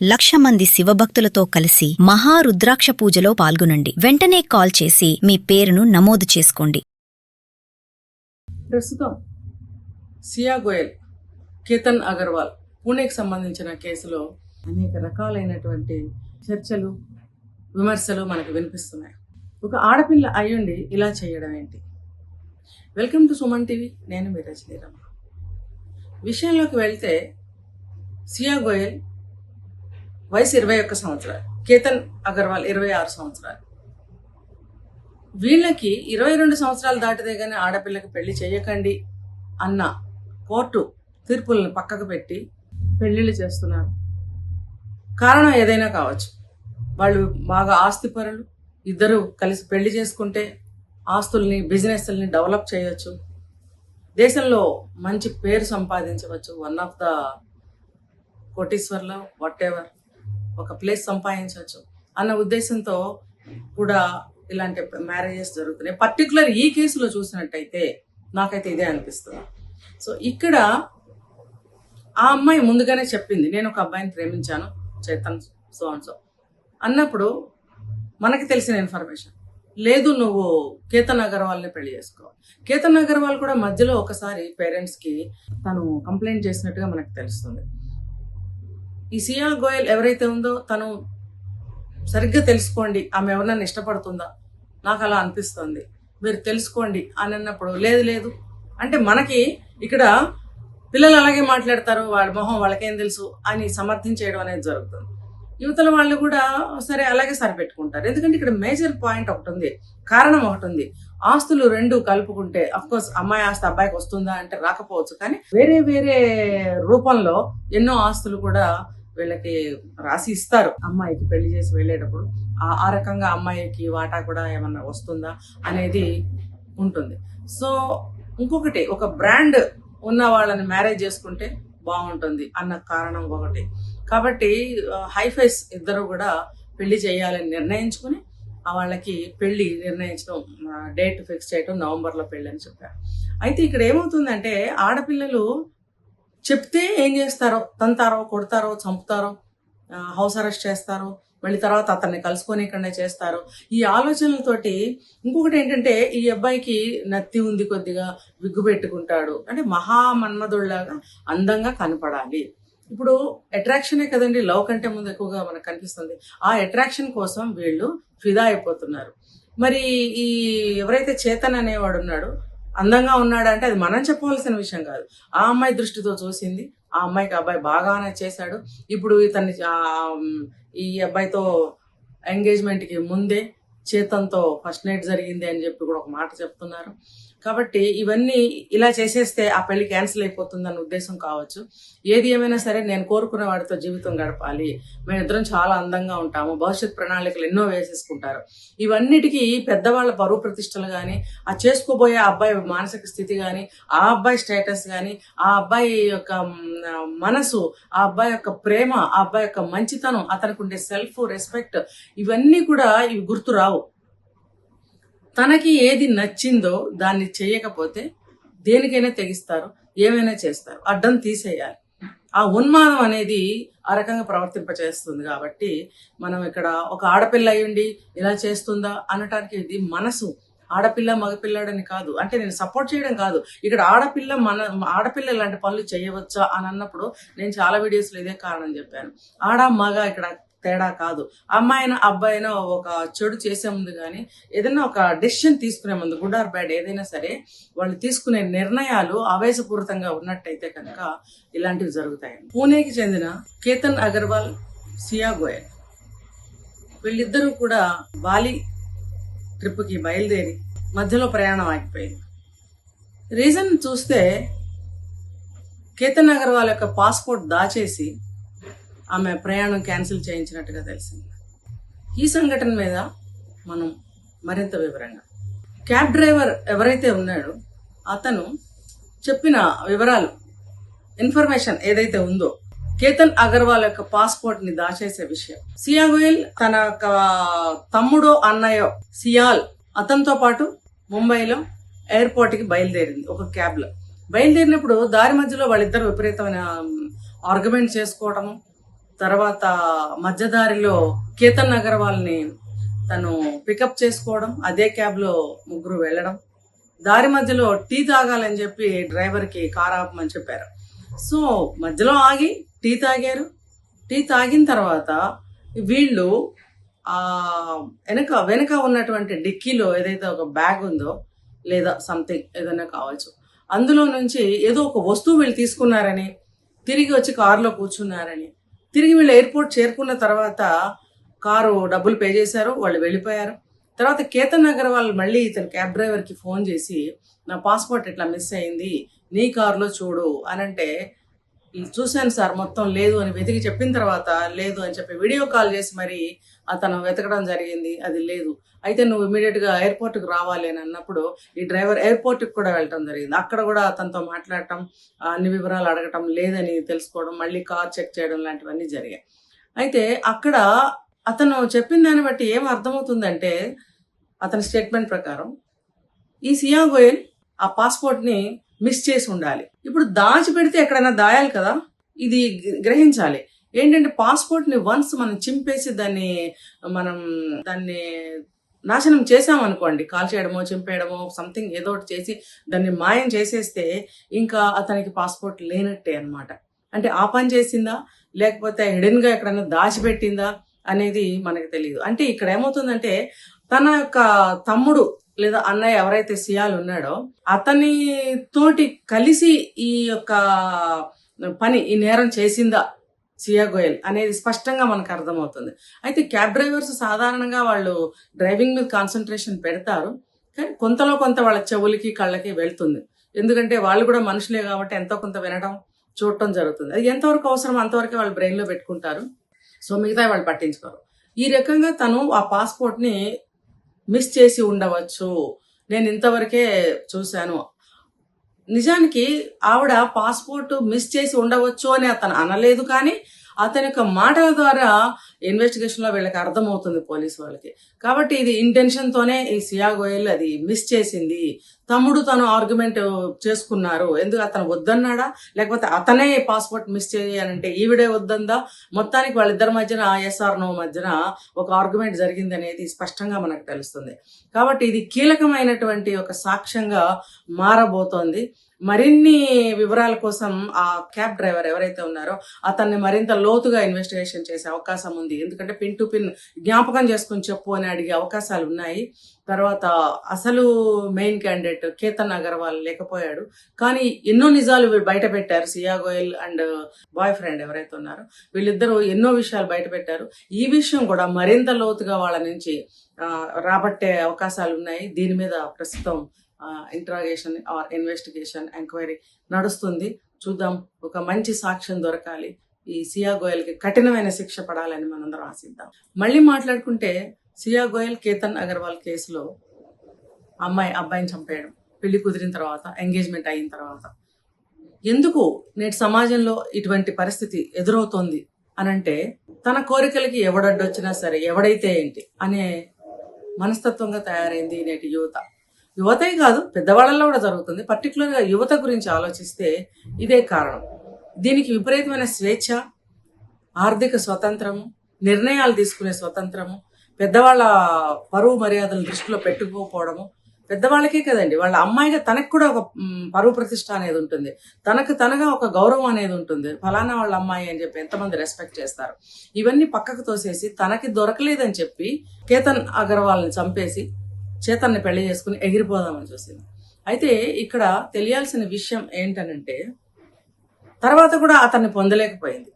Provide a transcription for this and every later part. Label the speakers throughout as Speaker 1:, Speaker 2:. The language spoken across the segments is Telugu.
Speaker 1: 1,00,000 మంది శివభక్తులతో కలిసి మహారుద్రాక్ష పూజలో పాల్గొనండి. వెంటనే కాల్ చేసి మీ పేరును నమోదు చేసుకోండి.
Speaker 2: ప్రస్తుతం సియా గోయల్, కేతన్ అగర్వాల్ పూణేకి సంబంధించిన కేసులో అనేక రకాలైనటువంటి చర్చలు, విమర్శలు మనకు వినిపిస్తున్నాయి. ఒక ఆడపిల్ల అయ్యుండి ఇలా చేయడం ఏంటి? Welcome to Suman TV. నేను మీ రజనీరమ్మ. విషయంలోకి వెళ్తే సియా గోయల్ వయసు 21 సంవత్సరాలు, కేతన్ అగర్వాల్ 26 సంవత్సరాలు. వీళ్ళకి 22 సంవత్సరాలు దాటితే గానీ ఆడపిల్లకి పెళ్లి చేయకండి అన్న కోర్టు తీర్పులను పక్కకు పెట్టి పెళ్లిళ్ళు చేస్తున్నారు. కారణం ఏదైనా కావచ్చు. వాళ్ళు బాగా ఆస్తిపరులు, ఇద్దరు కలిసి పెళ్లి చేసుకుంటే ఆస్తుల్ని, బిజినెస్ని డెవలప్ చేయొచ్చు, దేశంలో మంచి పేరు సంపాదించవచ్చు, వన్ ఆఫ్ ద కోటీశ్వర్లో వాట్ ఎవర్ ఒక ప్లేస్ సంపాదించవచ్చు అన్న ఉద్దేశంతో కూడా ఇలాంటి మ్యారేజెస్ జరుగుతున్నాయి. పర్టికులర్ ఈ కేసులో చూసినట్టయితే నాకైతే ఇదే అనిపిస్తుంది. సో ఇక్కడ ఆ అమ్మాయి ముందుగానే చెప్పింది, నేను ఒక అబ్బాయిని ప్రేమించాను, చేతన్ సో అండ్ సో అన్నప్పుడు మనకి తెలిసిన ఇన్ఫర్మేషన్ లేదు, నువ్వు కేతన్ అగర్వాల్ని పెళ్లి చేసుకోవాలి. కేతన్ అగర్వాల్ కూడా మధ్యలో ఒకసారి పేరెంట్స్కి తను కంప్లైంట్ చేసినట్టుగా మనకు తెలుస్తుంది. ఈ సియా గోయల్ ఎవరైతే ఉందో తను సరిగ్గా తెలుసుకోండి, ఆమె ఎవరినైనా ఇష్టపడుతుందా, నాకు అలా అనిపిస్తుంది, మీరు తెలుసుకోండి అని అన్నప్పుడు లేదు అంటే మనకి ఇక్కడ పిల్లలు అలాగే మాట్లాడతారు, వాళ్ళ మొహం వాళ్ళకేం తెలుసు అని సమర్థించేయడం అనేది జరుగుతుంది. యువతల వాళ్ళు కూడా సరే అలాగే సరిపెట్టుకుంటారు. ఎందుకంటే ఇక్కడ మేజర్ పాయింట్ ఒకటి ఉంది, కారణం ఒకటి ఉంది. ఆస్తులు రెండు కలుపుకుంటే అఫ్కోర్స్ అమ్మాయి ఆస్తి అబ్బాయికి వస్తుందా అంటే రాకపోవచ్చు, కానీ వేరే వేరే రూపంలో ఎన్నో ఆస్తులు కూడా వీళ్ళకి రాసి ఇస్తారు. అమ్మాయికి పెళ్లి చేసి వెళ్ళేటప్పుడు ఆ రకంగా అమ్మాయికి వాటా కూడా ఏమన్నా వస్తుందా అనేది ఉంటుంది. సో ఇంకొకటి, ఒక బ్రాండ్ ఉన్న వాళ్ళని మ్యారేజ్ చేసుకుంటే బాగుంటుంది అన్న కారణం ఒకటి. కాబట్టి హైఫైస్ ఇద్దరు కూడా పెళ్లి చేయాలని నిర్ణయించుకుని వాళ్ళకి పెళ్లి నిర్ణయించడం, డేట్ ఫిక్స్ చేయడం, నవంబర్లో పెళ్లి అని చెప్పారు. అయితే ఇక్కడ ఏమవుతుందంటే ఆడపిల్లలు చెప్తే ఏం చేస్తారో, తంతారో, కొడతారో, చంపుతారో, హౌస్ అరెస్ట్ చేస్తారో, మళ్ళీ తర్వాత అతన్ని కలుసుకోనికండే చేస్తారు. ఈ ఆలోచనలతోటి ఇంకొకటి ఏంటంటే ఈ అబ్బాయికి నత్తి ఉంది, కొద్దిగా విగ్గు పెట్టుకుంటాడు, అంటే మహామన్మధుళ్లాగా అందంగా కనపడాలి. ఇప్పుడు అట్రాక్షనే కదండి లవ్ కంటే ముందు ఎక్కువగా మనకు కనిపిస్తుంది. ఆ అట్రాక్షన్ కోసం వీళ్ళు ఫిదా అయిపోతున్నారు. మరి ఈ ఎవరైతే చేతన్ అనేవాడు ఉన్నాడో అందంగా ఉన్నాడు అంటే అది మనం చెప్పవలసిన విషయం కాదు. ఆ అమ్మాయి దృష్టితో చూసింది, ఆ అమ్మాయికి అబ్బాయి బాగానే చేశాడు. ఇప్పుడు ఇతన్ని ఈ అబ్బాయితో ఎంగేజ్మెంట్కి ముందే చేతన్తో ఫస్ట్ నైట్ జరిగింది అని చెప్పి కూడా ఒక మాట చెప్తున్నారు. కాబట్టి ఇవన్నీ ఇలా చేసేస్తే ఆ పెళ్లి క్యాన్సిల్ అయిపోతుందన్న ఉద్దేశం కావచ్చు. ఏది ఏమైనా సరే నేను కోరుకున్న వాడితో జీవితం గడపాలి, మేమిద్దరం చాలా అందంగా ఉంటాము, భవిష్యత్ ప్రణాళికలు ఎన్నో వేసేసుకుంటారు. ఇవన్నిటికీ పెద్దవాళ్ళ పరువు ప్రతిష్టలు కానీ, ఆ చేసుకోబోయే అబ్బాయి మానసిక స్థితి కానీ, ఆ అబ్బాయి స్టేటస్ కానీ, ఆ అబ్బాయి యొక్క మనసు, ఆ అబ్బాయి యొక్క ప్రేమ, ఆ అబ్బాయి యొక్క మంచితనం, అతనికి ఉండే సెల్ఫ్ రెస్పెక్ట్, ఇవన్నీ కూడా ఇవి గుర్తు రావు. తనకి ఏది నచ్చిందో దాన్ని చేయకపోతే దేనికైనా తెగిస్తారు, ఏమైనా చేస్తారు, అడ్డం తీసేయాలి. ఆ ఉన్మాదం అనేది ఆ రకంగా ప్రవర్తింపచేస్తుంది. కాబట్టి మనం ఇక్కడ ఒక ఆడపిల్ల అయ్యుండి ఇలా చేస్తుందా అనటానికి ఇది మనసు. ఆడపిల్ల మగపిల్లాడని కాదు, అంటే నేను సపోర్ట్ చేయడం కాదు. ఇక్కడ ఆడపిల్ల ఇలాంటి పనులు చేయవచ్చా అని అన్నప్పుడు నేను చాలా వీడియోస్లో ఇదే కారణం చెప్పాను. ఆడ మగ ఇక్కడ తేడా కాదు. అమ్మాయినా అబ్బాయినా ఒక చెడు చేసే ముందు కానీ, ఏదైనా ఒక డెసిషన్ తీసుకునే ముందు, గుడ్ ఆర్ బ్యాడ్ ఏదైనా సరే, వాళ్ళు తీసుకునే నిర్ణయాలు ఆవేశపూరితంగా ఉన్నట్టయితే కనుక ఇలాంటివి జరుగుతాయి. పూణేకి చెందిన కేతన్ అగర్వాల్, సియా గోయల్ వీళ్ళిద్దరూ కూడా బాలి ట్రిప్కి బయలుదేరి మధ్యలో ప్రయాణం ఆగిపోయింది. రీజన్ చూస్తే కేతన్ అగర్వాల్ యొక్క పాస్పోర్ట్ దాచేసి ఆమె ప్రయాణం క్యాన్సిల్ చేయించినట్టుగా తెలిసింది. ఈ సంఘటన మీద మనం మరింత వివరంగా, క్యాబ్ డ్రైవర్ ఎవరైతే ఉన్నాడో అతను చెప్పిన వివరాలు, ఇన్ఫర్మేషన్ ఏదైతే ఉందో, కేతన్ అగర్వాల్ యొక్క పాస్పోర్ట్ ని దాచేసే విషయం, సియా గోయల్ తన తమ్ముడో అన్నయ్యో సియాల్ అతనితో పాటు ముంబైలో ఎయిర్పోర్ట్కి బయలుదేరింది ఒక క్యాబ్లో. బయలుదేరినప్పుడు దారి మధ్యలో వాళ్ళిద్దరు విపరీతమైన ఆర్గ్యుమెంట్ చేసుకోవటము, తర్వాత మధ్యదారిలో కేతన్ అగర్వాల్ని తను పికప్ చేసుకోవడం, అదే క్యాబ్లో ముగ్గురు వెళ్ళడం, దారి మధ్యలో టీ తాగాలని చెప్పి డ్రైవర్కి కార్ ఆపమని చెప్పారు. సో మధ్యలో ఆగి టీ తాగారు. టీ తాగిన తర్వాత వీళ్ళు వెనక ఉన్నటువంటి డిక్కీలో ఏదైతే ఒక బ్యాగ్ ఉందో లేదా సంథింగ్ ఏదైనా కావచ్చు, అందులో నుంచి ఏదో ఒక వస్తువు వీళ్ళు తీసుకున్నారని, తిరిగి వచ్చి కారులో కూర్చున్నారని, తిరిగి వీళ్ళు ఎయిర్పోర్ట్ చేరుకున్న తర్వాత కారు డబ్బులు పే చేశారు, వాళ్ళు వెళ్ళిపోయారు. తర్వాత కేతన్ అగర్వాల్ మళ్ళీ ఇతను క్యాబ్ డ్రైవర్కి ఫోన్ చేసి నా పాస్పోర్ట్ ఇట్లా మిస్ అయింది, నీ కారులో చూడు అని అంటే, చూశాను సార్ మొత్తం లేదు అని వెతికి చెప్పిన తర్వాత లేదు అని చెప్పి వీడియో కాల్ చేసి మరి అతను వెతకడం జరిగింది, అది లేదు. అయితే నువ్వు ఇమీడియట్గా ఎయిర్పోర్ట్కి రావాలి అని అన్నప్పుడు ఈ డ్రైవర్ ఎయిర్పోర్ట్కి కూడా వెళ్ళటం జరిగింది. అక్కడ కూడా అతనితో మాట్లాడటం, అన్ని వివరాలు అడగటం, లేదని తెలుసుకోవడం, మళ్ళీ కార్ చెక్ చేయడం లాంటివన్నీ జరిగాయి. అయితే అక్కడ అతను చెప్పిన దాన్ని బట్టి ఏం అర్థమవుతుందంటే, అతని స్టేట్మెంట్ ప్రకారం ఈ సియా గోయల్ ఆ పాస్పోర్ట్ని మిస్ చేసి ఉండాలి. ఇప్పుడు దాచిపెడితే ఎక్కడైనా దాయాలి కదా, ఇది గ్రహించాలి. ఏంటంటే పాస్పోర్ట్ని వన్స్ మనం చింపేసి దాన్ని నాశనం చేసామనుకోండి, కాల్ చేయడమో చింపేయడమో సంథింగ్ ఏదో ఒకటి చేసి దాన్ని మాయం చేసేస్తే ఇంకా అతనికి పాస్పోర్ట్ లేనట్టే అన్నమాట. అంటే ఆ పని చేసిందా లేకపోతే హిడెన్గా ఎక్కడైనా దాచిపెట్టిందా అనేది మనకు తెలియదు. అంటే ఇక్కడ ఏమవుతుందంటే తన యొక్క తమ్ముడు లేదా అన్నయ్య ఎవరైతే సియాలు ఉన్నాడో అతని తోటి కలిసి ఈ యొక్క ఈ నేరం చేసిందా సియా గోయల్ అనేది స్పష్టంగా మనకు అర్థమవుతుంది. అయితే క్యాబ్ డ్రైవర్స్ సాధారణంగా వాళ్ళు డ్రైవింగ్ మీద కాన్సన్ట్రేషన్ పెడతారు, కానీ కొంతలో కొంత వాళ్ళ చెవులకి కళ్ళకి వెళ్తుంది. ఎందుకంటే వాళ్ళు కూడా మనుషులే కాబట్టి ఎంతో కొంత వినడం చూడటం జరుగుతుంది. అది ఎంతవరకు అవసరం అంతవరకే వాళ్ళు బ్రెయిన్లో పెట్టుకుంటారు. సో మిగతా వాళ్ళు పట్టించుకోరు. ఈ రకంగా తను ఆ పాస్పోర్ట్ని మిస్ చేసి ఉండవచ్చు, నేను ఇంతవరకే చూశాను. నిజానికి ఆవిడ పాస్పోర్ట్ మిస్ చేసి ఉండవచ్చు అని అతను అనలేదు, కానీ అతని యొక్క మాటల ద్వారా ఇన్వెస్టిగేషన్లో వీళ్ళకి అర్థమవుతుంది పోలీసు వాళ్ళకి. కాబట్టి ఇది ఇంటెన్షన్తోనే ఈ సియా గోయల్ అది మిస్ చేసింది. తమ్ముడు తను ఆర్గ్యుమెంట్ చేసుకున్నారు, ఎందుకు అతను వద్దన్నాడా లేకపోతే అతనే పాస్పోర్ట్ మిస్ చేయాలంటే ఈవిడే వద్దందా, మొత్తానికి వాళ్ళిద్దరి మధ్యన ఎస్ఆర్ నో మధ్యన ఒక ఆర్గ్యుమెంట్ జరిగింది అనేది స్పష్టంగా మనకు తెలుస్తుంది. కాబట్టి ఇది కీలకమైనటువంటి ఒక సాక్ష్యంగా మారబోతోంది. మరిన్ని వివరాల కోసం ఆ క్యాబ్ డ్రైవర్ ఎవరైతే ఉన్నారో అతన్ని మరింత లోతుగా ఇన్వెస్టిగేషన్ చేసే అవకాశం ఉంది. ఎందుకంటే పిన్ టు పిన్ జ్ఞాపకం చేసుకుని చెప్పు అని అడిగే అవకాశాలు ఉన్నాయి. తర్వాత అసలు మెయిన్ క్యాండిడేట్ కేతన్ అగర్వాల్ లేకపోయాడు, కానీ ఎన్నో నిజాలు బయట పెట్టారు. సియా గోయల్ అండ్ బాయ్ ఫ్రెండ్ ఎవరైతే ఉన్నారో వీళ్ళిద్దరూ ఎన్నో విషయాలు బయట పెట్టారు. ఈ విషయం కూడా మరింత లోతుగా వాళ్ళ నుంచి రాబట్టే అవకాశాలు ఉన్నాయి. దీని మీద ప్రస్తుతం ఇంట్రాగేషన్ ఆర్ ఇన్వెస్టిగేషన్ ఎంక్వైరీ నడుస్తుంది. చూద్దాం, ఒక మంచి సాక్ష్యం దొరకాలి, ఈ సియా గోయల్కి కఠినమైన శిక్ష పడాలని మనందరం ఆశిద్దాం. మళ్ళీ మాట్లాడుకుంటే సియా గోయల్ కేతన్ అగర్వాల్ కేసులో అబ్బాయిని చంపేయడం, పెళ్లి కుదిరిన తర్వాత, ఎంగేజ్మెంట్ అయిన తర్వాత ఎందుకు నేటి సమాజంలో ఇటువంటి పరిస్థితి ఎదురవుతోంది అనంటే, తన కోరికలకి ఎవడడ్డొచ్చినా సరే ఎవడైతే ఏంటి అనే మనస్తత్వంగా తయారైంది నేటి యువతే కాదు, పెద్దవాళ్ళల్లో కూడా జరుగుతుంది. పర్టికులర్గా యువత గురించి ఆలోచిస్తే ఇదే కారణం. దీనికి విపరీతమైన స్వేచ్ఛ, ఆర్థిక స్వతంత్రము, నిర్ణయాలు తీసుకునే స్వతంత్రము, పెద్దవాళ్ళ పరువు మర్యాదలు దృష్టిలో పెట్టుకోకపోవడము. పెద్దవాళ్ళకే కదండి, వాళ్ళ అమ్మాయిగా తనకు కూడా ఒక పరువు ప్రతిష్ట అనేది ఉంటుంది, తనగా ఒక గౌరవం అనేది ఉంటుంది. ఫలానా వాళ్ళ అమ్మాయి అని చెప్పి ఎంతమంది రెస్పెక్ట్ చేస్తారు. ఇవన్నీ పక్కకు తోసేసి తనకి దొరకలేదని చెప్పి కేతన్ అగర్వాల్ని చంపేసి చేతన్ని పెళ్లి చేసుకుని ఎగిరిపోదామని చూసింది. అయితే ఇక్కడ తెలియాల్సిన విషయం ఏంటనంటే, తర్వాత కూడా అతన్ని పొందలేకపోయింది.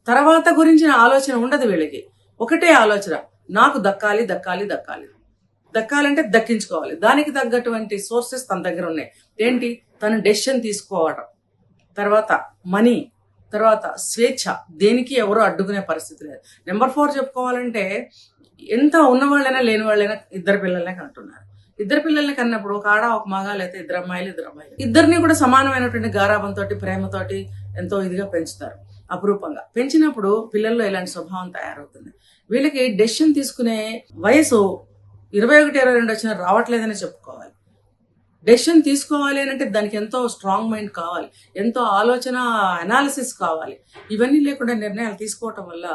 Speaker 2: తర్వాత గురించిన ఆలోచన ఉండదు వీళ్ళకి. ఒకటే ఆలోచన, నాకు దక్కాలి దక్కాలి దక్కాలి దక్కాలంటే దక్కించుకోవాలి. దానికి తగ్గటువంటి సోర్సెస్ తన దగ్గర ఉన్నాయి. ఏంటి? తను డెసిషన్ తీసుకోవడం, తర్వాత మనీ, తర్వాత స్వేచ్ఛ. దేనికి ఎవరో అడ్డుకునే పరిస్థితి లేదు. నెంబర్ 4 చెప్పుకోవాలంటే, ఎంత ఉన్నవాళ్ళైనా లేని వాళ్ళైనా ఇద్దరు పిల్లలనే కంటున్నారు. ఇద్దరు పిల్లల్ని కన్నప్పుడు ఒక ఆడ ఒక మగ, లేకపోతే ఇద్దరు అమ్మాయిలు ఇద్దరిని కూడా సమానమైనటువంటి గారాబంతో ప్రేమతోటి ఎంతో ఇదిగా పెంచుతారు. అపురూపంగా పెంచినప్పుడు పిల్లల్లో ఇలాంటి స్వభావం తయారవుతుంది. వీళ్ళకి డెసిషన్ తీసుకునే వయసు 21-22 వచ్చినా రావట్లేదని చెప్పుకోవాలి. డెసిషన్ తీసుకోవాలి అని అంటే దానికి ఎంతో స్ట్రాంగ్ మైండ్ కావాలి, ఎంతో ఆలోచన అనాలిసిస్ కావాలి. ఇవన్నీ లేకుండా నిర్ణయాలు తీసుకోవటం వల్ల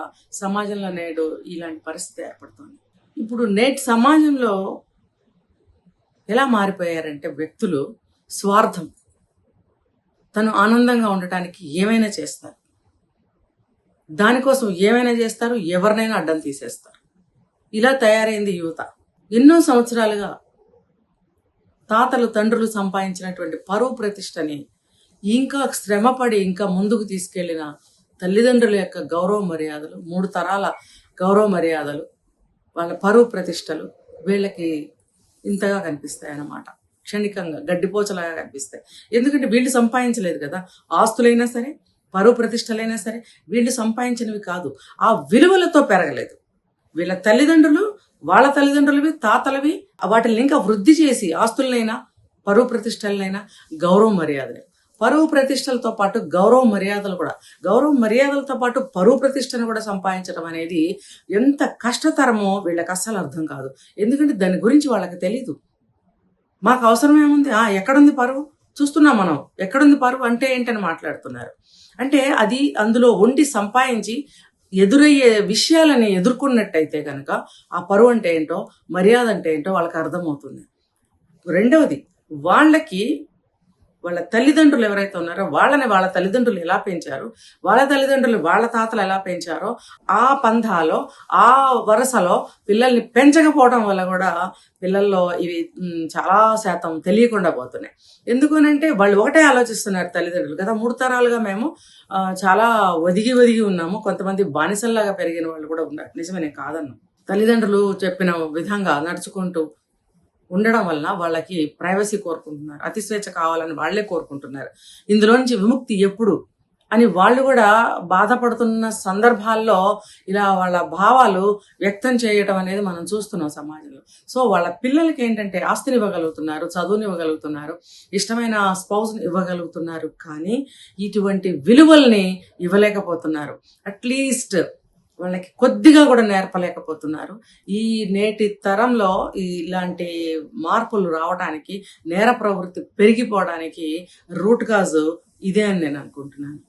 Speaker 2: సమాజంలో నేడు ఇలాంటి పరిస్థితి ఏర్పడుతుంది. ఇప్పుడు నేటి సమాజంలో ఎలా మారిపోయారంటే వ్యక్తులు స్వార్థం, తను ఆనందంగా ఉండటానికి ఏమైనా చేస్తారు, దానికోసం ఏమైనా చేస్తారు, ఎవరినైనా అడ్డం తీసేస్తారు. ఇలా తయారైంది యువత. ఎన్నో సంవత్సరాలుగా తాతలు తండ్రులు సంపాదించినటువంటి పరువు ప్రతిష్టని ఇంకా శ్రమపడి ఇంకా ముందుకు తీసుకెళ్లిన తల్లిదండ్రుల యొక్క గౌరవ మర్యాదలు, 3 తరాల గౌరవ మర్యాదలు, వాళ్ళ పరువు ప్రతిష్టలు వీళ్ళకి ఇంతగా కనిపిస్తాయి అన్నమాట. క్షణికంగా గడ్డిపోచలాగా కనిపిస్తాయి. ఎందుకంటే వీళ్ళు సంపాదించలేదు కదా. ఆస్తులైనా సరే, పరువు ప్రతిష్టలైనా సరే వీళ్ళు సంపాదించినవి కాదు, ఆ విలువలతో పెరగలేదు. వీళ్ళ తల్లిదండ్రులు, వాళ్ళ తల్లిదండ్రులవి, తాతలవి వాటిని ఇంకా వృద్ధి చేసి ఆస్తులనైనా పరువు ప్రతిష్టలనైనా గౌరవ మర్యాదలు, పరువు ప్రతిష్టలతో పాటు గౌరవ మర్యాదలు కూడా, గౌరవ మర్యాదలతో పాటు పరువు ప్రతిష్టను కూడా సంపాదించడం అనేది ఎంత కష్టతరమో వీళ్ళకి అస్సలు అర్థం కాదు. ఎందుకంటే దాని గురించి వాళ్ళకి తెలీదు. మాకు అవసరం ఏముంది, ఎక్కడుంది పరువు, చూస్తున్నాం మనం, ఎక్కడుంది పరువు అంటే ఏంటని మాట్లాడుతున్నారు. అంటే అది అందులో వండి సంపాదించి ఎదురయ్యే విషయాలని ఎదుర్కొన్నట్టయితే కనుక ఆ పరువు అంటే ఏంటో, మర్యాద అంటే ఏంటో వాళ్ళకి అర్థమవుతుంది. రెండవది, వాళ్ళకి వాళ్ళ తల్లిదండ్రులు ఎవరైతే ఉన్నారో వాళ్ళని వాళ్ళ తల్లిదండ్రులు ఎలా పెంచారు, వాళ్ళ తల్లిదండ్రులు వాళ్ళ తాతలు ఎలా పెంచారో ఆ పంథాలో, ఆ వరుసలో పిల్లల్ని పెంచకపోవడం వల్ల కూడా పిల్లల్లో ఇవి చాలా శాతం తెలియకుండా పోతున్నాయి. ఎందుకనంటే వాళ్ళు ఒకటే ఆలోచిస్తున్నారు తల్లిదండ్రులు కదా. 3 తరాలుగా మేము చాలా ఒదిగి ఉన్నాము. కొంతమంది బానిసల్లాగా పెరిగిన వాళ్ళు కూడా ఉన్నారు. నిజమే, నేను కాదన్నా. తల్లిదండ్రులు చెప్పిన విధంగా నడుచుకుంటూ ఉండడం వలన వాళ్ళకి ప్రైవసీ కోరుకుంటున్నారు, అతి స్వేచ్ఛ కావాలని వాళ్లే కోరుకుంటున్నారు. ఇందులోంచి విముక్తి ఎప్పుడు అని వాళ్ళు కూడా బాధపడుతున్న సందర్భాల్లో ఇలా వాళ్ళ భావాలు వ్యక్తం చేయటం అనేది మనం చూస్తున్నాం సమాజంలో. సో వాళ్ళ పిల్లలకి ఏంటంటే ఆస్తిని ఇవ్వగలుగుతున్నారు, చదువుని ఇవ్వగలుగుతున్నారు, ఇష్టమైన స్పౌస్ని ఇవ్వగలుగుతున్నారు, కానీ ఇటువంటి విలువల్ని ఇవ్వలేకపోతున్నారు. అట్లీస్ట్ వాళ్ళకి కొద్దిగా కూడా నేర్పలేకపోతున్నారు. ఈ నేటి తరంలో ఇలాంటి మార్పులు రావడానికి, నేర ప్రవృత్తి పెరిగిపోవడానికి రూట్ కాజ్ ఇదే అని నేను అనుకుంటున్నాను.